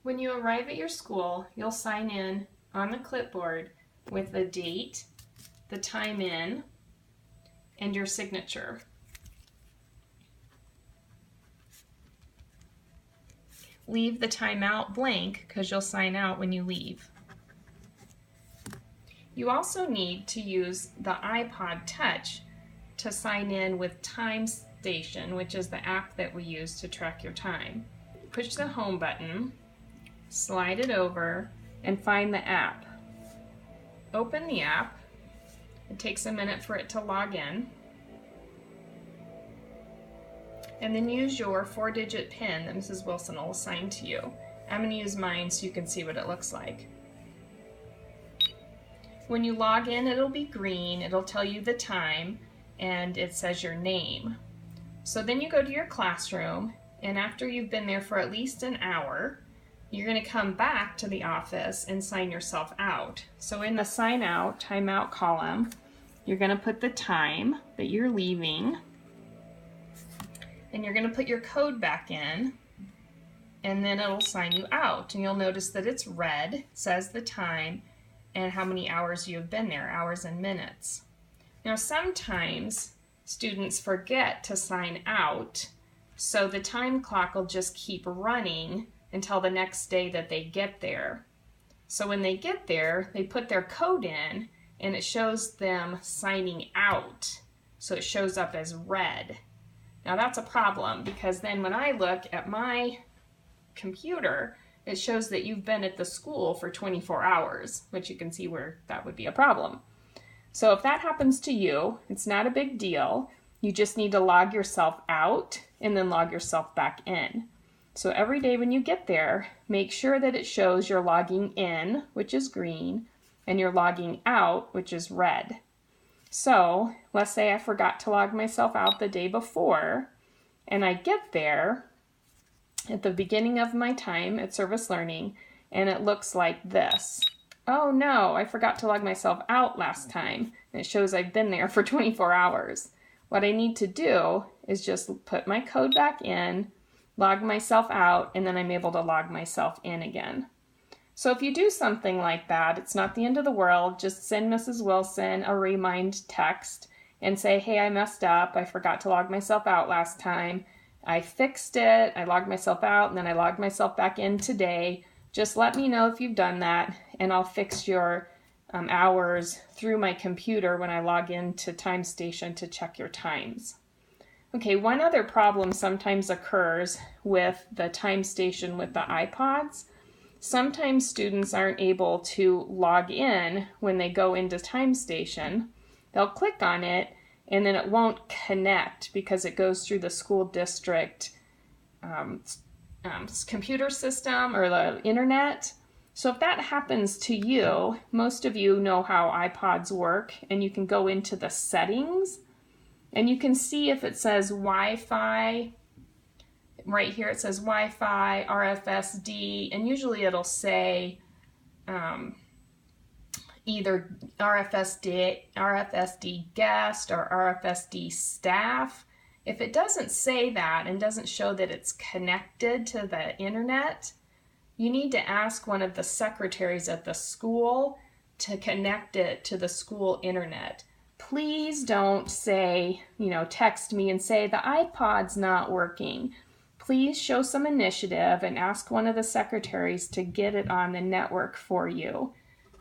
When you arrive at your school, you'll sign in on the clipboard with the date, the time in, and your signature. Leave the timeout blank because you'll sign out when you leave. You also need to use the iPod Touch to sign in with TimeStation, which is the app that we use to track your time. Push the home button, slide it over, and find the app. Open the app. It takes a minute for it to log in. And then use your 4-digit PIN that Mrs. Wilson will assign to you. I'm going to use mine so you can see what it looks like. When you log in, it'll be green. It'll tell you the time, and it says your name. So then you go to your classroom, and after you've been there for at least an hour, you're going to come back to the office and sign yourself out. So in the sign out, timeout column, you're going to put the time that you're leaving, and you're going to put your code back in, and then it'll sign you out. And you'll notice that it's red, says the time, and how many hours you have been there, hours and minutes. Now sometimes students forget to sign out, so the time clock will just keep running until the next day that they get there. So when they get there, they put their code in, and it shows them signing out. So it shows up as red. Now that's a problem, because then when I look at my computer, it shows that you've been at the school for 24 hours, which you can see where that would be a problem. So if that happens to you, it's not a big deal. You just need to log yourself out and then log yourself back in. So every day when you get there, make sure that it shows you're logging in, which is green, and you're logging out, which is red. So let's say I forgot to log myself out the day before, and I get there at the beginning of my time at Service Learning, and it looks like this. Oh no, I forgot to log myself out last time, and it shows I've been there for 24 hours. What I need to do is just put my code back in, log myself out, and then I'm able to log myself in again. So if you do something like that, it's not the end of the world. Just send Mrs. Wilson a remind text and say, hey, I messed up. I forgot to log myself out last time. I fixed it. I logged myself out, and then I logged myself back in today. Just let me know if you've done that, and I'll fix your hours through my computer when I log into TimeStation to check your times. Okay, one other problem sometimes occurs with the TimeStation with the iPods. Sometimes students aren't able to log in when they go into TimeStation. They'll click on it, and then it won't connect because it goes through the school district computer system or the internet. So if that happens to you, most of you know how iPods work, and you can go into the settings, and you can see if it says Wi-Fi. Right here it says Wi-Fi, RFSD, and usually it'll say either RFSD guest or RFSD staff. If it doesn't say that and doesn't show that it's connected to the internet, you need to ask one of the secretaries at the school to connect it to the school internet. Please don't say, text me and say the iPod's not working. Please show some initiative and ask one of the secretaries to get it on the network for you,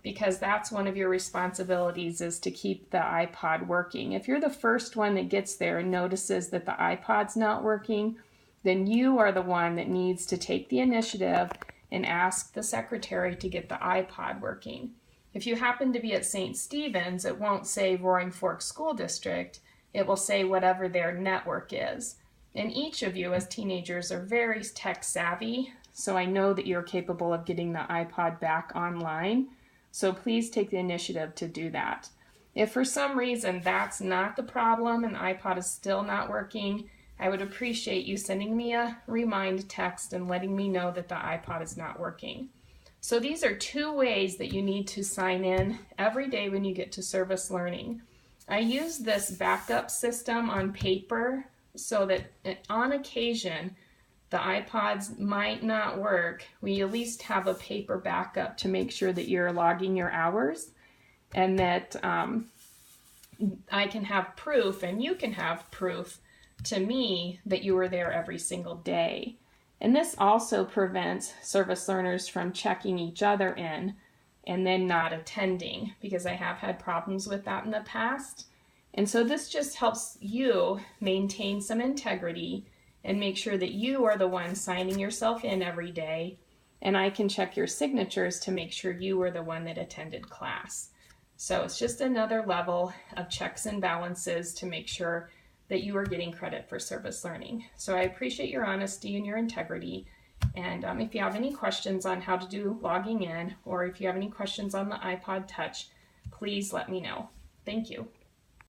because that's one of your responsibilities, is to keep the iPod working. If you're the first one that gets there and notices that the iPod's not working, then you are the one that needs to take the initiative and ask the secretary to get the iPod working. If you happen to be at St. Stephen's, it won't say Roaring Fork School District. It will say whatever their network is. And each of you as teenagers are very tech savvy, so I know that you're capable of getting the iPod back online. So please take the initiative to do that. If for some reason that's not the problem and the iPod is still not working, I would appreciate you sending me a remind text and letting me know that the iPod is not working. So these are 2 ways that you need to sign in every day when you get to Service Learning. I use this backup system on paper so that on occasion the iPods might not work, we at least have a paper backup to make sure that you're logging your hours, and that I can have proof, and you can have proof to me that you were there every single day. And this also prevents service learners from checking each other in and then not attending, because I have had problems with that in the past. And so this just helps you maintain some integrity and make sure that you are the one signing yourself in every day, and I can check your signatures to make sure you were the one that attended class. So it's just another level of checks and balances to make sure that you are getting credit for service learning. So I appreciate your honesty and your integrity. And if you have any questions on how to do logging in, or if you have any questions on the iPod Touch, please let me know. Thank you.